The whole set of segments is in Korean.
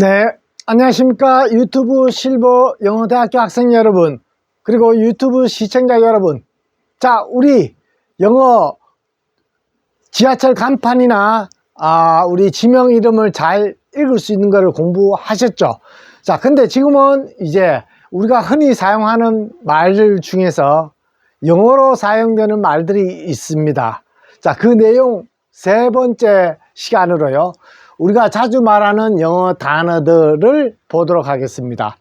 네, 안녕하십니까. 유튜브 실버 영어대학교 학생 여러분, 그리고 유튜브 시청자 여러분. 자, 우리 영어 지하철 간판이나 우리 지명 이름을 잘 읽을 수 있는 거를 공부하셨죠? 자, 근데 지금은 이제 우리가 흔히 사용하는 말들 중에서 영어로 사용되는 말들이 있습니다. 자, 그 내용 세 번째 시간으로요, 우리가 자주 말하는 영어 단어들을 보도록 하겠습니다.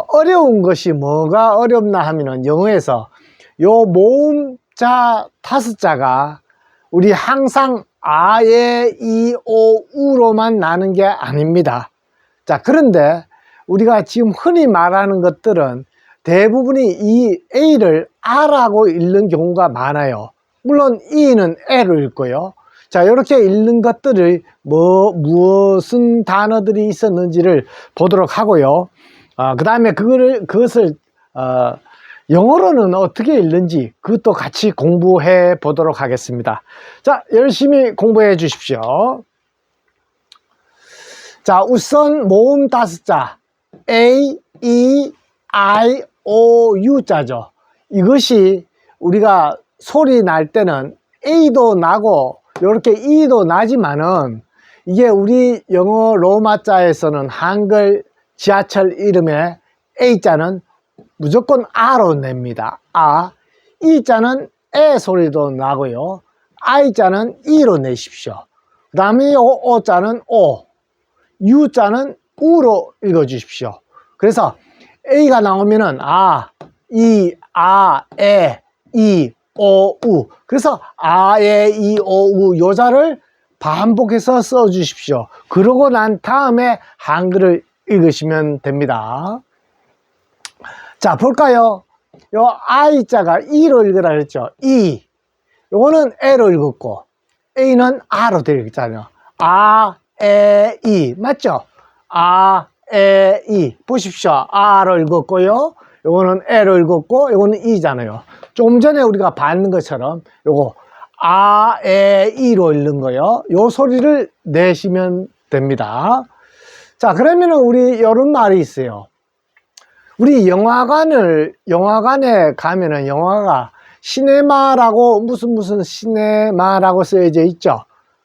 어려운 것이 뭐가 어렵나 하면은, 영어에서 요 모음자 5자가 우리 항상 아, 예, 이, 오, 우로만 나는 게 아닙니다. 자, 그런데 우리가 지금 흔히 말하는 것들은 대부분이 이 A를 R라고 읽는 경우가 많아요. 물론 E는 L로 읽고요. 자, 이렇게 읽는 것들을 무슨 단어들이 있었는지를 보도록 하고요. 그 다음에 그것을 영어로는 어떻게 읽는지 그것도 같이 공부해 보도록 하겠습니다. 자, 열심히 공부해 주십시오. 자, 우선 모음 5자 A, E, I, O, U자죠. 이것이 우리가 소리 날 때는 A도 나고 이렇게 E도 나지만은, 이게 우리 영어 로마자에서는 한글 지하철 이름의 A자는 무조건 R로 냅니다. E자는 에 소리도 나고요, I자는 E로 내십시오. 그 다음에 O자는 O, U자는 U로 읽어 주십시오. 그래서 A가 나오면은 이, 에, 이, 오, 우. 그래서 에, 이, 오, 우 요자를 반복해서 써 주십시오. 그러고 난 다음에 한글을 읽으시면 됩니다. 자, 볼까요? 요 I자가 E로 읽으라 그랬죠. E. 요거는 E로 읽었고, A는 R로 되어 있잖아요. 에, 이. 맞죠? 에, 이. 보십시오. R로 읽었고요, 요거는 L로 읽었고, 요거는 E잖아요. 조금 전에 우리가 봤는 것처럼 요거 에, 이로 읽는 거요, 요 소리를 내시면 됩니다. 자, 그러면은 우리 이런 말이 있어요. 우리 영화관에 가면은 영화가 시네마라고 무슨 시네마라고 쓰여져 있죠.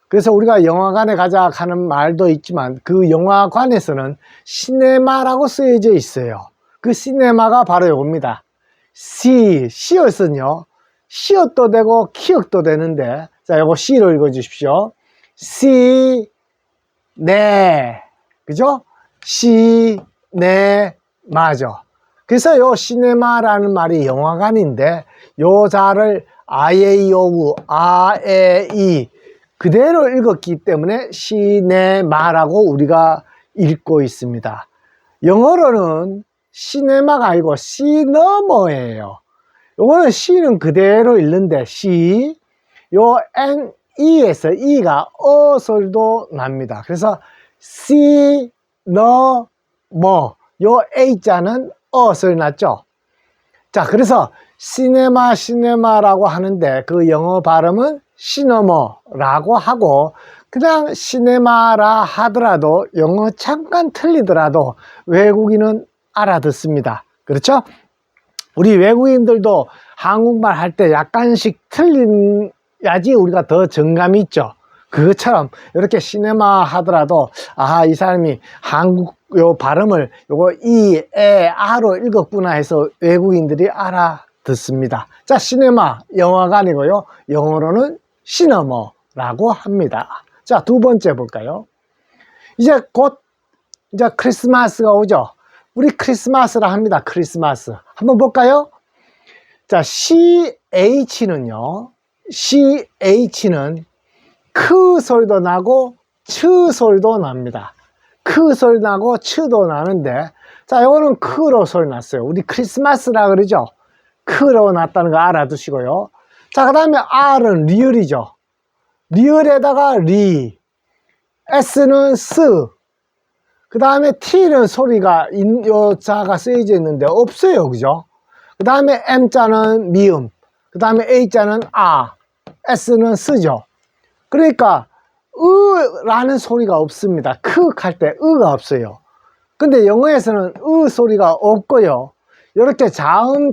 그래서 우리가 영화관에 가자 하는 말도 있지만, 그 영화관에서는 시네마라고 쓰여져 있어요. 그 시네마가 바로 요겁니다. 시옷은요, 시옷도 되고 키읔도 되는데, 자, 요거 C로 읽어 주십시오. 네, 그죠? 시네마죠. 그래서 요 시네마라는 말이 영화관인데, 요 자를 아에이오우, 아에이 그대로 읽었기 때문에 시네마라고 우리가 읽고 있습니다. 영어로는 시네마가 아니고 시너머예요. 요거는 C는 그대로 읽는데, 요 E에서 E가 소리도 납니다. 그래서 시너머, 요 A자는 소리 났죠. 자, 그래서 시네마라고 하는데, 그 영어 발음은 시너머라고 하고, 그냥 시네마라 하더라도 영어 잠깐 틀리더라도 외국인은 알아듣습니다. 그렇죠? 우리 외국인들도 한국말 할 때 약간씩 틀려야지 우리가 더 정감이 있죠. 그것처럼 이렇게 시네마 하더라도 이 사람이 한국 요 발음을 요거 이, 에, 아로 읽었구나 해서 외국인들이 알아듣습니다. 자, 시네마 영화관이고요, 영어로는 시너머라고 합니다. 자, 두 번째 볼까요? 이제 곧 크리스마스가 오죠. 우리 크리스마스라 합니다. 크리스마스 한번 볼까요? 자, CH는요, 크 소리도 나고 츠 소리도 납니다. 크 소리 나고 츠도 나는데, 자, 요거는 크로 소리 났어요. 우리 크리스마스라 그러죠. 크로 났다는 거 알아두시고요. 자, 그 다음에 R은 리을이죠. 리을에다가 리, S는 스, 그 다음에 T는 소리가 요 자가 쓰여져 있는데 없어요. 그죠? 그 다음에 M자는 미음, 그 다음에 A자는 S는 스죠. 그러니까 라는 소리가 없습니다. 할 때 으가 없어요. 근데 영어에서는 소리가 없고요. 이렇게 자음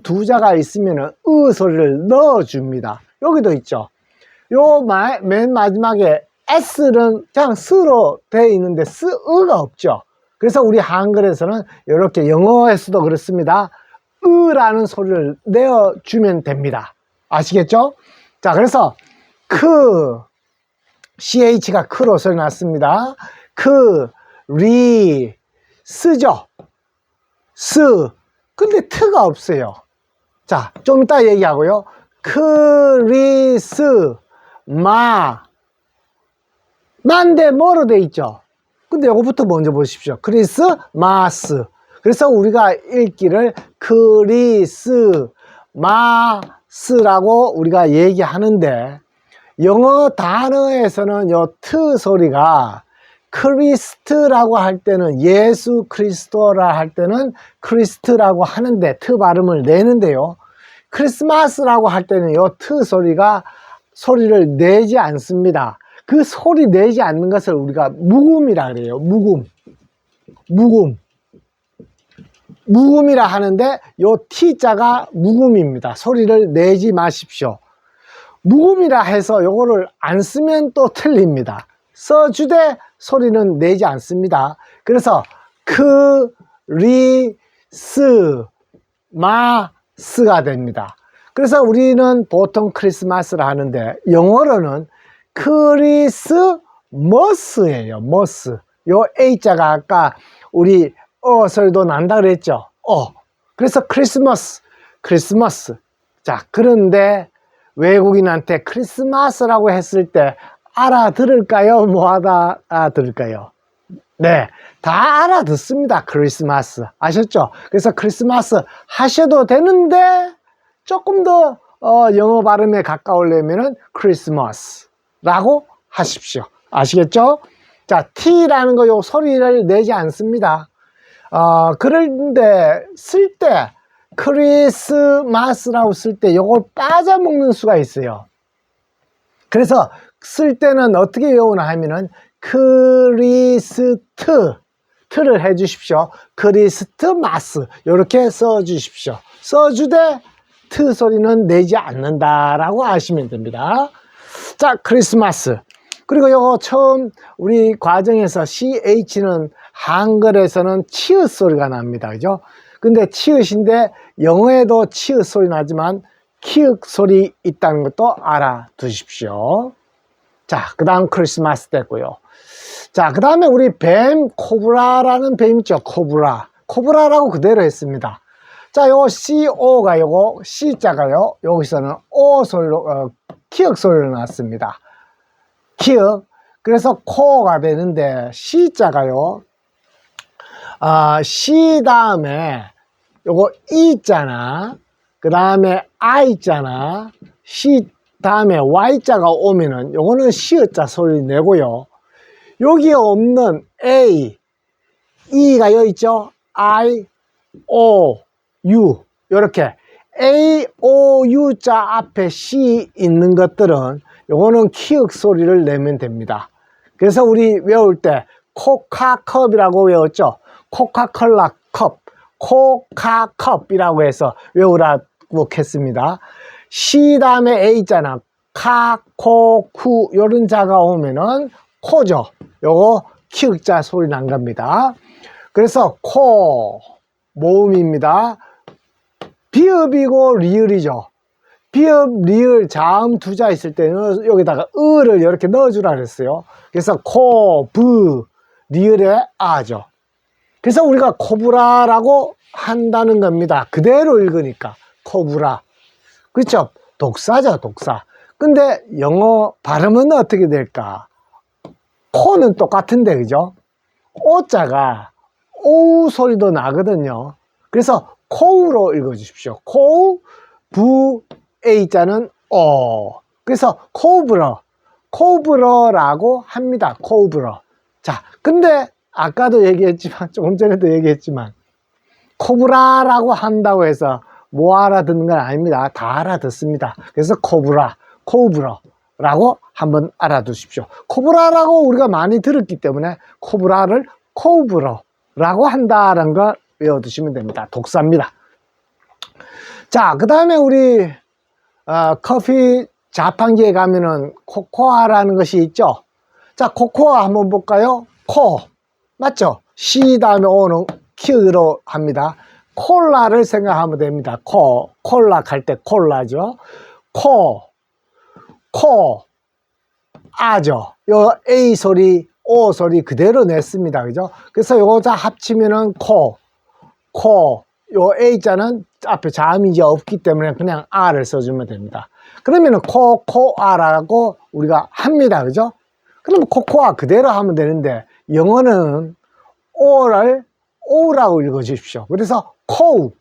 두 자가 있으면 소리를 넣어줍니다. 여기도 있죠. 맨 마지막에 S는 그냥 스로 되어 있는데 으가 없죠. 그래서 우리 한글에서는 이렇게 영어에서도 그렇습니다. 라는 소리를 내어주면 됩니다. 아시겠죠? 자, 그래서 CH가 크로 소리 났습니다. 쓰죠. 근데 트가 없어요. 자, 좀 이따 얘기하고요. 마인데 뭐로 돼 있죠? 근데 요거부터 먼저 보십시오. 크리스마스. 그래서 우리가 읽기를 크리스마스라고 우리가 얘기하는데, 영어 단어에서는 요 트 소리가 크리스트라고 할 때는, 예수 그리스도라 할 때는 크리스트라고 하는데 트 발음을 내는데요, 크리스마스라고 할 때는 요 트 소리가 소리를 내지 않습니다. 그 소리 내지 않는 것을 우리가 묵음이라 그래요. 묵음이라 하는데 요 T자가 묵음입니다. 소리를 내지 마십시오. 묵음이라 해서 요거를 안 쓰면 또 틀립니다. 써주되 소리는 내지 않습니다. 그래서 크리스마스가 됩니다. 그래서 우리는 보통 크리스마스를 하는데 영어로는 크리스머스예요. 머스. 요 A자가 아까 우리 소리도 난다 그랬죠. 그래서 크리스머스. 자, 그런데 외국인한테 크리스마스라고 했을 때 알아들을까요? 뭐 알아들을까요? 네, 다 알아듣습니다. 크리스마스. 아셨죠? 그래서 크리스마스 하셔도 되는데 조금 더 영어 발음에 가까우려면은 크리스마스라고 하십시오. 아시겠죠? 자, T라는 거 요 소리를 내지 않습니다. 그런데 쓸 때 크리스마스라고 쓸 때 요걸 빠져먹는 수가 있어요. 그래서 쓸 때는 어떻게 외우나 하면은 트를 해 주십시오. 크리스트마스 이렇게 써 주십시오. 써주되 트 소리는 내지 않는다라고 아시면 됩니다. 자, 크리스마스. 그리고 요거 처음 우리 과정에서 CH는 한글에서는 치읓 소리가 납니다. 그죠? 근데 치읓인데 영어에도 치읓 소리 나지만 키읔 소리 있다는 것도 알아두십시오. 자, 그 다음 크리스마스 됐고요. 자, 그 다음에 우리 뱀, 코브라라는 뱀 있죠. 코브라라고 그대로 했습니다. 자, 요거 CO가 요거 C자가요, 여기서는 O 소리로, 키읔 소리로 났습니다. 키읔. 그래서 코가 되는데 C자가요, C 다음에 요거 E 있잖아. 그 다음에 I 있잖아. C 다음에 Y자가 오면은 요거는 시읒자 소리 내고요. 여기에 없는 A, E가 여기 있죠. I, O, U. 요렇게 A, O, U자 앞에 C 있는 것들은 요거는 키읔 소리를 내면 됩니다. 그래서 우리 외울 때 코카컵이라고 외웠죠. 코카콜라 컵, 코카컵이라고 해서 외우라고 했습니다. C 다음에 A 있잖아. 카, 코, 쿠 요런 자가 오면은 코죠. 요거 키읔자 소리 난 겁니다. 그래서 코 모음입니다. 비읍이고 리을이죠. 비읍, 리을, 자음 두 자 있을 때는 여기다가 을을 이렇게 넣어주라 그랬어요. 그래서 코, 브, 리을의 아죠. 그래서 우리가 코브라라고 한다는 겁니다. 그대로 읽으니까 코브라. 그렇죠? 독사죠, 독사. 근데 영어 발음은 어떻게 될까? 코는 똑같은데, 그죠? 오자가 오우 소리도 나거든요. 그래서 코우로 읽어주십시오. 코우, 부, A자는 오. 그래서 코브러라고 합니다. 코브러. 자, 근데 아까도 얘기했지만, 조금 전에도 얘기했지만, 코브라라고 한다고 해서 뭐 알아듣는 건 아닙니다. 다 알아듣습니다. 그래서 코브러 라고 한번 알아두십시오. 코브라라고 우리가 많이 들었기 때문에 코브라를 코브러라고 한다는 걸 외워두시면 됩니다. 독사입니다. 자, 그 다음에 우리 커피 자판기에 가면은 코코아라는 것이 있죠. 자, 코코아 한번 볼까요? 코 맞죠? C 다음에 O는 키으로 합니다. 콜라를 생각하면 됩니다. 콜라 할 때 콜라죠. 아죠. 요 A 소리, O 소리 그대로 냈습니다. 그죠? 그래서 요거 다 합치면은 요 A자는 앞에 자음이 이제 없기 때문에 그냥 R을 써주면 됩니다. 그러면은 코코아라고 우리가 합니다. 그죠? 그러면 코코아 그대로 하면 되는데, 영어는 O를 O라고 읽어주십시오. 그래서 코우.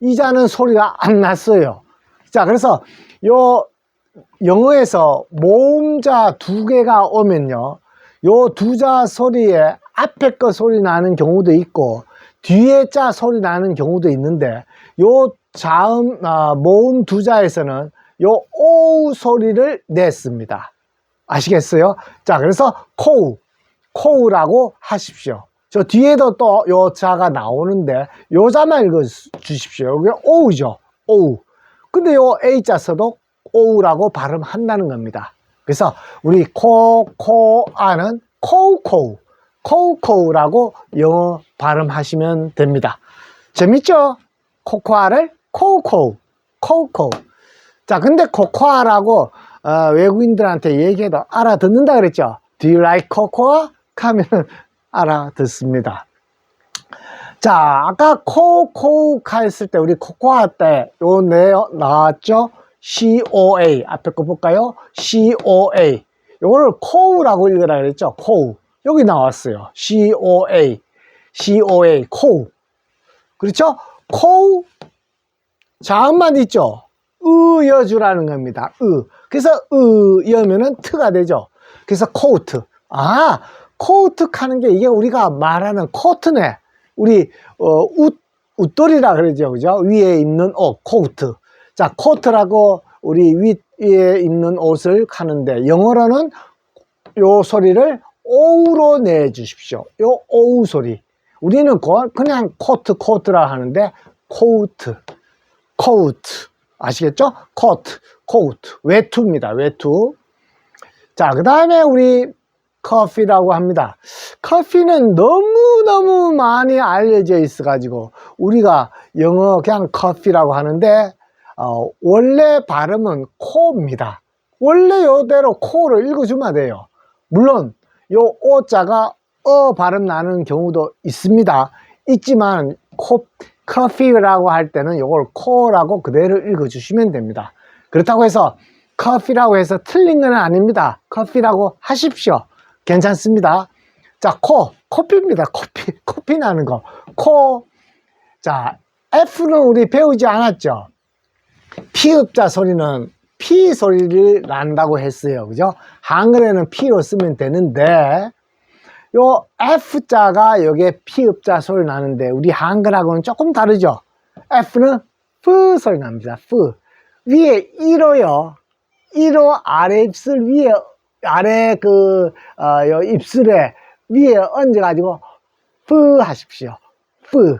이 자는 소리가 안 났어요. 자, 그래서 요 영어에서 모음자 두 개가 오면요, 요 두 자 소리에 앞에 거 소리 나는 경우도 있고 뒤에 자 소리 나는 경우도 있는데, 요 자음 모음 두 자에서는 요 오 소리를 냈습니다. 아시겠어요? 자, 그래서 코우라고 하십시오. 저 뒤에도 또 요 자가 나오는데 요 자만 읽어 주십시오. 여기 오우죠. 오우. 근데 요 A자 써도 오우라고 발음한다는 겁니다. 그래서 우리 코코아는 코우라고 영어 발음하시면 됩니다. 재밌죠? 코코아를 코우코우. 자, 근데 코코아라고 외국인들한테 얘기해도 알아듣는다 그랬죠? Do you like cocoa? 하면 알아듣습니다. 자, 아까 코우 했을 때 우리 코코아 때 요 나왔죠? COA 앞에 거 볼까요? COA 요거를 코우라고 읽으라 그랬죠? 코우 여기 나왔어요. COA 코우. 그렇죠? 코우 자음만 있죠? 으여주라는 겁니다. 그래서 으여면은 트가 되죠. 그래서 코우트. 코우트 하는 게 이게 우리가 말하는 코트네. 우리 웃돌이라 그러죠. 그죠? 위에 입는 옷, 코우트. 자, 코트라고 우리 위에 입는 옷을 하는데, 영어로는 요 소리를 오우로 내 주십시오. 요 오우 소리. 우리는 그냥 코트라 하는데, 코우트. 아시겠죠? 코우트. 외투입니다. 외투. 자, 그 다음에 우리 커피라고 합니다. 커피는 너무너무 많이 알려져 있어 가지고 우리가 영어 그냥 커피라고 하는데, 원래 발음은 코입니다. 원래 요대로 코를 읽어주면 돼요. 물론 요 오자가 발음 나는 경우도 있지만 커피라고 할 때는 요걸 코라고 그대로 읽어주시면 됩니다. 그렇다고 해서 커피라고 해서 틀린 건 아닙니다. 커피라고 하십시오. 괜찮습니다. 자, 코피입니다. 코피 나는 거. 자, F는 우리 배우지 않았죠? 피읍자 소리는 P 소리를 난다고 했어요. 그죠? 한글에는 P로 쓰면 되는데, 요 F자가 여기에 피읍자 소리 나는데, 우리 한글하고는 조금 다르죠? F는 F 소리 납니다. F. 위에 1호요. 1호 아래 입술 위에, 아래 요 입술에 위에 얹어가지고, F 하십시오. F.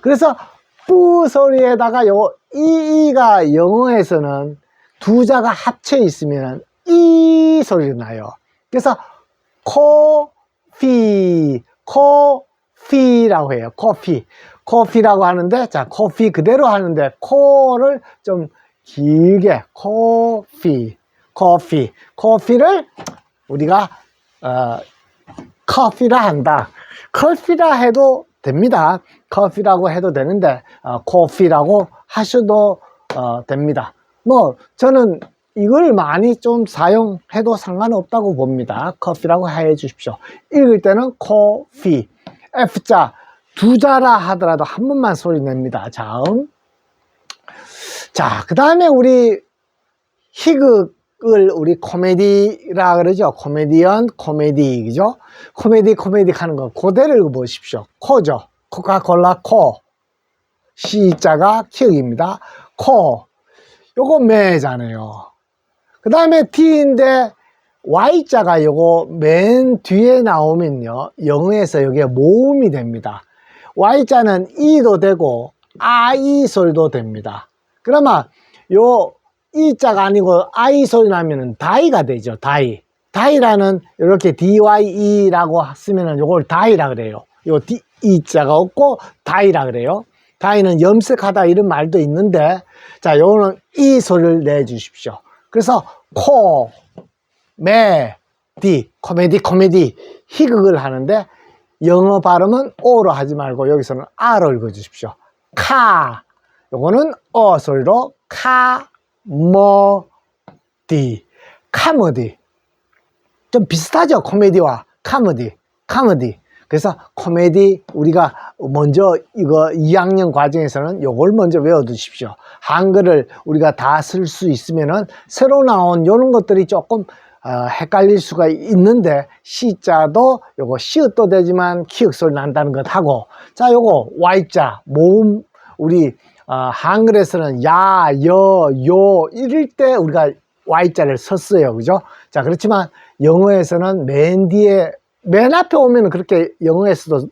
그래서, F 소리에다가 요 이가 영어에서는 두 자가 합쳐 있으면 이 소리가 나요. 그래서 코피라고 해요. 코피라고 하는데, 자, 코피 그대로 하는데 코를 좀 길게 코피를 우리가 커피라 한다. 커피라 해도 됩니다. 커피라고 해도 되는데 코피라고 하셔도 됩니다. 뭐 저는 이걸 많이 좀 사용해도 상관없다고 봅니다. 커피라고 해 주십시오. 읽을 때는 코피. F자 두 자라 하더라도 한 번만 소리 냅니다. 자음. 자, 그 다음에 우리 희극을 우리 코미디라 그러죠. 코미디언, 코미디, 그죠? 코미디 하는 거 그대로 읽어보십시오. 코죠. 코카콜라 코. C자가 키읔입니다. 요거 매잖아요. 그 다음에 D인데 Y자가 요거 맨 뒤에 나오면요, 영어에서 여기에 모음이 됩니다. Y자는 E도 되고 I 소리도 됩니다. 그러면 요 E자가 아니고 I 소리 나면은 다이가 되죠. 다이라는 이렇게 DYE라고 쓰면은 요걸 다이라 그래요. 요 E자가 없고 다이라 그래요. 다이는 염색하다 이런 말도 있는데, 자, 요거는 E 소리를 내 주십시오. 그래서 코미디 희극을 하는데 영어 발음은 O로 하지 말고 여기서는 R로 읽어 주십시오. 요거는 소리로 카머디. 좀 비슷하죠? 코미디와 카머디. 그래서 코미디, 우리가 먼저 이거 2학년 과정에서는 요걸 먼저 외워두십시오. 한글을 우리가 다 쓸 수 있으면은 새로 나온 요런 것들이 조금 헷갈릴 수가 있는데, 시자도 요거 시읒도 되지만 키읔 소리 난다는 것하고, 자, 요거 Y자 모음, 우리 한글에서는 야, 여, 요 이럴 때 우리가 Y자를 썼어요. 그죠? 자, 그렇지만 영어에서는 맨 뒤에, 맨 앞에 오면 그렇게 영어에서도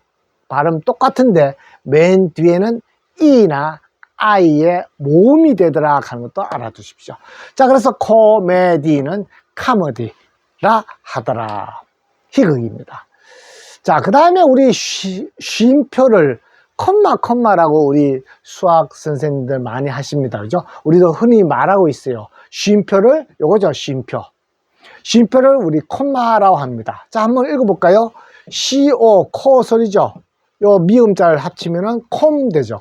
발음 똑같은데 맨 뒤에는 E나 I의 모음이 되더라 하는 것도 알아두십시오. 자, 그래서 코미디는 카머디라 하더라. 희극입니다. 자, 그 다음에 우리 쉼표를 콤마라고 우리 수학 선생님들 많이 하십니다. 그죠? 우리도 흔히 말하고 있어요. 쉼표를, 요거죠, 쉼표를 우리 콤마라고 합니다. 자, 한번 읽어볼까요? 코 소리죠? 요 미음자를 합치면은 콤 되죠.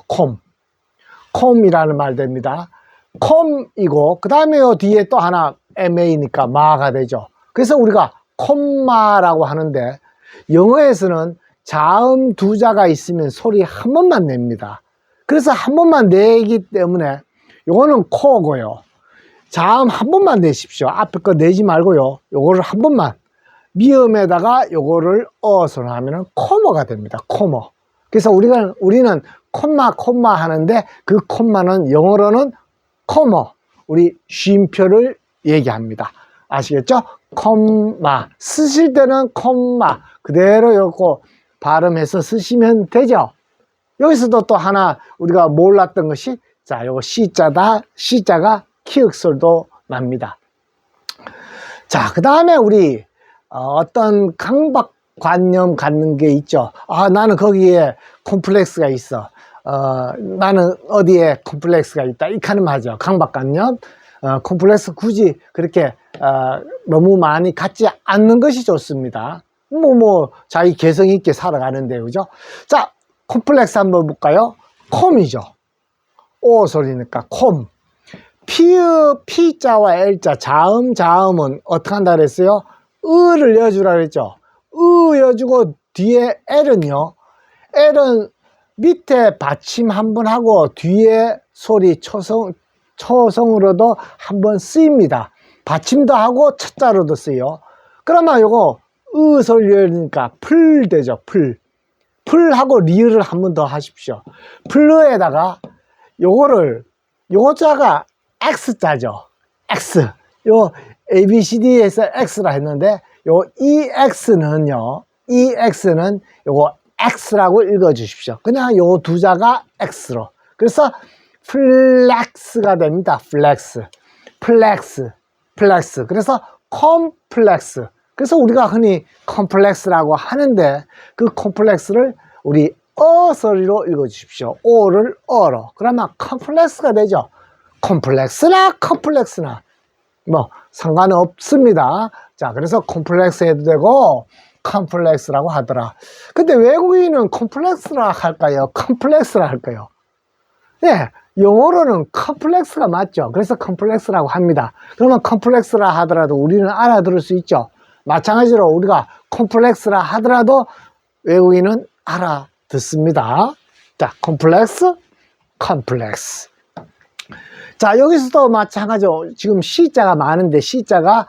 콤이라는 말 됩니다. 콤이고, 그 다음에 요 뒤에 또 하나 MA니까 마가 되죠. 그래서 우리가 콤마라고 하는데, 영어에서는 자음 두 자가 있으면 소리 한 번만 냅니다. 그래서 한 번만 내기 때문에 요거는 코고요. 자음 한 번만 내십시오. 앞에 거 내지 말고요. 요거를 한 번만, 미음에다가 요거를 어서 하면은 코머가 됩니다. 코머. 그래서 우리는 콤마 하는데, 그 콤마는 영어로는 코머, 우리 쉼표를 얘기합니다. 아시겠죠? 콤마. 쓰실 때는 콤마 그대로 요거 발음해서 쓰시면 되죠. 여기서도 또 하나 우리가 몰랐던 것이, 자, 요거 C자가 키읔 소리도 납니다. 자, 그 다음에 우리 어떤 강박관념 갖는 게 있죠. 나는 거기에 콤플렉스가 있어. 나는 어디에 콤플렉스가 있다. 이렇게 하는 말이죠. 강박관념. 콤플렉스 굳이 그렇게 너무 많이 갖지 않는 것이 좋습니다. 자기 개성 있게 살아가는데, 그죠? 자, 콤플렉스 한번 볼까요? 콤이죠. O 소리니까 콤. P자와 L자, 자음은 어떻게 한다 그랬어요? 을을 여주라 그랬죠. 여주고 뒤에 L은요. L은 밑에 받침 한번 하고 뒤에 소리 초성으로도 한번 쓰입니다. 받침도 하고 첫자로도 쓰여. 그러면 요거 소리 열리니까 풀 되죠. 풀하고 리을을 한 번 더 하십시오. 풀에다가 요거자가 X자죠. X. 요 ABCD에서 X라 했는데, 요 EX는 요거 X라고 읽어 주십시오. 그냥 요 두 자가 X로. 그래서 플렉스가 됩니다. 플렉스. 그래서 컴플렉스. 그래서 우리가 흔히 컴플렉스라고 하는데, 그 컴플렉스를 우리 소리로 읽어 주십시오. O를 어로. 그러면 컴플렉스가 되죠. 컴플렉스나 상관은 없습니다. 자, 그래서 콤플렉스 해도 되고 컴플렉스라고 하더라. 근데 외국인은 콤플렉스라 할까요? 컴플렉스라 할까요? 네, 영어로는 컴플렉스가 맞죠. 그래서 컴플렉스라고 합니다. 그러면 컴플렉스라 하더라도 우리는 알아들을 수 있죠. 마찬가지로 우리가 콤플렉스라 하더라도 외국인은 알아듣습니다. 자, 콤플렉스. 자, 여기서도 마찬가지로 지금 C자가 많은데, C자가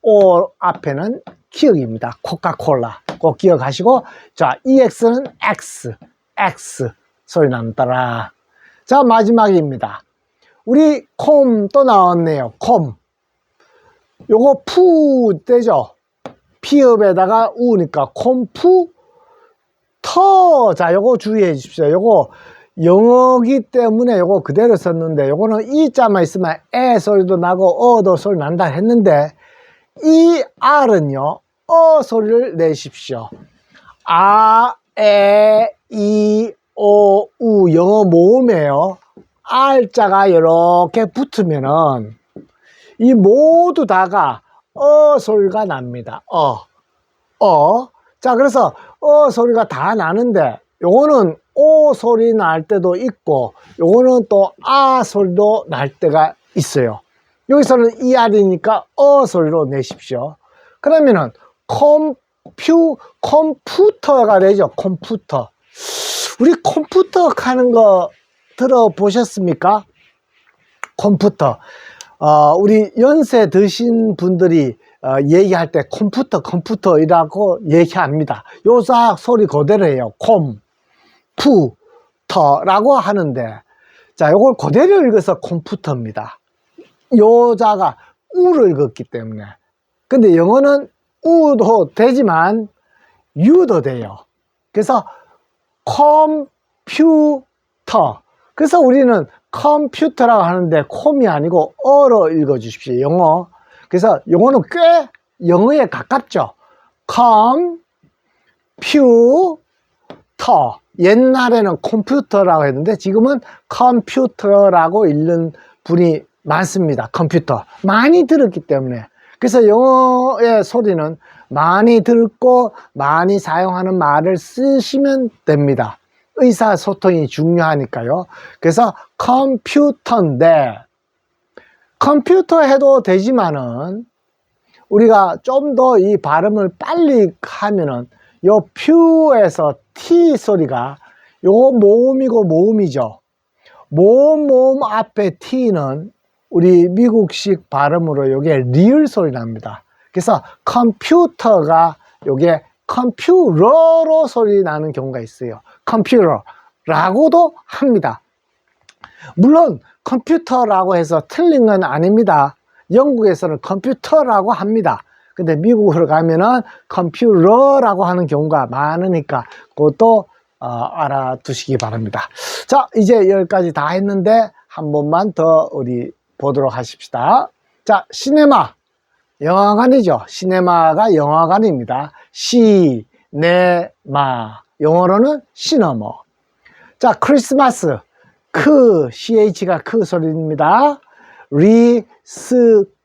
O 앞에는 키읔입니다. 코카콜라. 꼭 기억하시고, 자, EX는 X 소리 난다라. 자, 마지막입니다. 우리 콤 또 나왔네요. 콤. 요거 푸 되죠? 피읍에다가 우니까 콤푸 터. 자, 요거 주의해 주십시오. 요거 영어기 때문에 요거 그대로 썼는데, 요거는 이자만 있으면 에 소리도 나고 어도 소리 난다 했는데, 이 R은요, 어 소리를 내십시오. 아, 에, 이, 오, 우. 영어 모음이에요. R자가 이렇게 붙으면은 이 모두 다가 어 소리가 납니다. 자, 그래서 어 소리가 다 나는데, 요거는 오 소리 날 때도 있고, 요거는 또 아 소리도 날 때가 있어요. 여기서는 ER이니까 어 소리로 내십시오. 그러면은 컴퓨터가 되죠. 컴퓨터. 우리 컴퓨터 하는 거 들어보셨습니까? 컴퓨터. 우리 연세 드신 분들이 얘기할 때 컴퓨터이라고 얘기합니다. 요사 소리 그대로 해요. 컴퓨터라고 하는데, 자, 요걸 그대로 읽어서 컴퓨터입니다. 요자가 우를 읽었기 때문에. 근데 영어는 우도 되지만 유도 돼요. 그래서 컴퓨터. 그래서 우리는 컴퓨터라고 하는데 콤이 아니고 어로 읽어 주십시오. 영어. 그래서 영어는 꽤 영어에 가깝죠. 컴퓨터. 옛날에는 컴퓨터라고 했는데 지금은 컴퓨터라고 읽는 분이 많습니다. 컴퓨터. 많이 들었기 때문에. 그래서 영어의 소리는 많이 듣고 많이 사용하는 말을 쓰시면 됩니다. 의사소통이 중요하니까요. 그래서 컴퓨터인데, 컴퓨터 해도 되지만은 우리가 좀 더 이 발음을 빨리 하면은 요 퓨에서 T 소리가 요거 모음이고 모음이죠. 모음 앞에 T는 우리 미국식 발음으로 요게 리을 소리 납니다. 그래서 컴퓨터가 요게 컴퓨터로 소리 나는 경우가 있어요. 컴퓨터라고도 합니다. 물론 컴퓨터라고 해서 틀린 건 아닙니다. 영국에서는 컴퓨터라고 합니다. 근데 미국으로 가면은 컴퓨터라고 하는 경우가 많으니까 그것도 알아두시기 바랍니다. 자, 이제 여기까지 다 했는데 한 번만 더 우리 보도록 하십시다. 자, 시네마. 영화관이죠. 시네마가 영화관입니다. 시네마. 영어로는 시너머. 자, 크리스마스. CH가 소리입니다.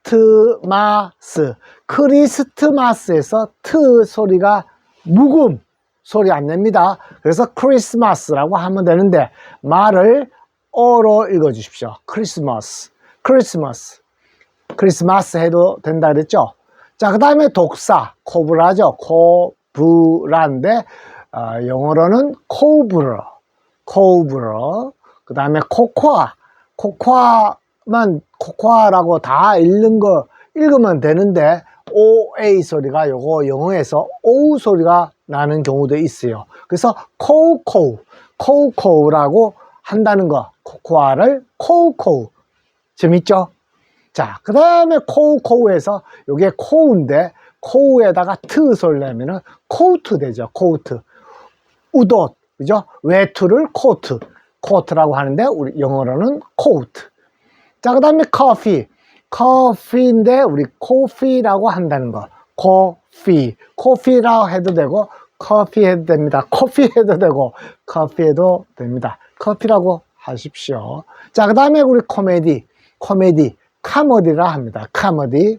리스트마스. 크리스트마스에서 트 소리가 묵음 소리 안 냅니다. 그래서 크리스마스라고 하면 되는데 말을 어로 읽어 주십시오. 크리스마스. 크리스마스 해도 된다 그랬죠. 자, 그 다음에 독사. 코브라죠. 코브라인데 영어로는 코브러. 그 다음에 코코아라고 다 읽으면 되는데 OA 소리가 요거 영어에서 O 소리가 나는 경우도 있어요. 그래서 코우라고 한다는 거. 코코아를 코우. 재밌죠? 자, 그 다음에 코우에서 요게 코우인데 코우에다가 트 소리 내면은 코트 되죠. 코트. 우옷. 그죠? 외투를 코트라고 하는데 우리 영어로는 코트. 자, 그 다음에 커피인데 우리 코피라고 한다는 거. 코피라고 해도 되고 커피 해도 됩니다. 커피 해도 되고 커피 해도 됩니다. 커피라고 하십시오. 자, 그 다음에 우리 카머디라 합니다. 카머디.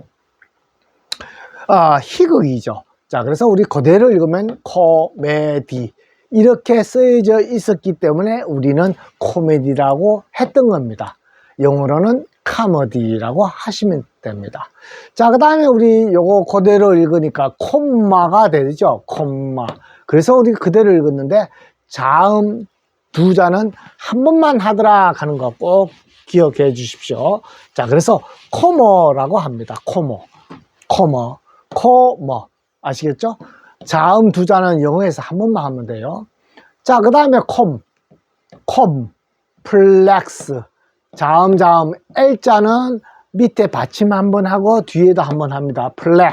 희극이죠. 자, 그래서 우리 그대로 읽으면 코메디. 이렇게 쓰여져 있었기 때문에 우리는 코미디라고 했던 겁니다. 영어로는 카머디라고 하시면 됩니다. 자, 그 다음에 우리 요거 그대로 읽으니까 콤마가 되죠. 콤마. 그래서 우리 그대로 읽었는데 자음 두 자는 한 번만 하더라 하는 거 꼭 기억해 주십시오. 자, 그래서 코머라고 합니다. 코머. 아시겠죠? 자음 두 자는 영어에서 한 번만 하면 돼요. 자, 그 다음에 콤플렉스. 자음 L자는 밑에 받침 한번 하고 뒤에도 한번 합니다. 플르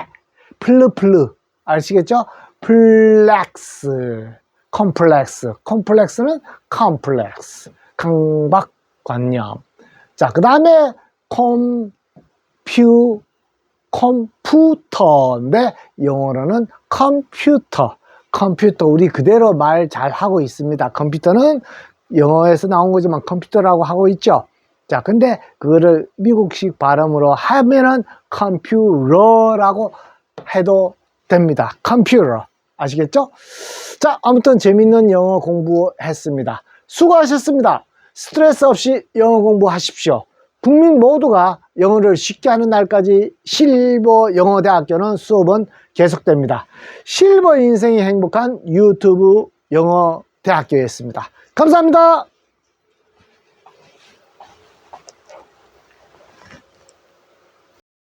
아시겠죠? 플렉스, 컴플렉스는 컴플렉스, 강박관념. 자, 그 다음에 컴퓨터인데 영어로는 컴퓨터 우리 그대로 말 잘 하고 있습니다. 컴퓨터는 영어에서 나온 거지만 컴퓨터라고 하고 있죠. 자, 근데 그거를 미국식 발음으로 하면은 컴퓨터라고 해도 됩니다. 컴퓨터 아시겠죠? 자, 아무튼 재밌는 영어 공부했습니다. 수고하셨습니다. 스트레스 없이 영어 공부하십시오. 국민 모두가 영어를 쉽게 하는 날까지 실버 영어대학교는 수업은 계속됩니다. 실버 인생이 행복한 유튜브 영어대학교였습니다. 감사합니다.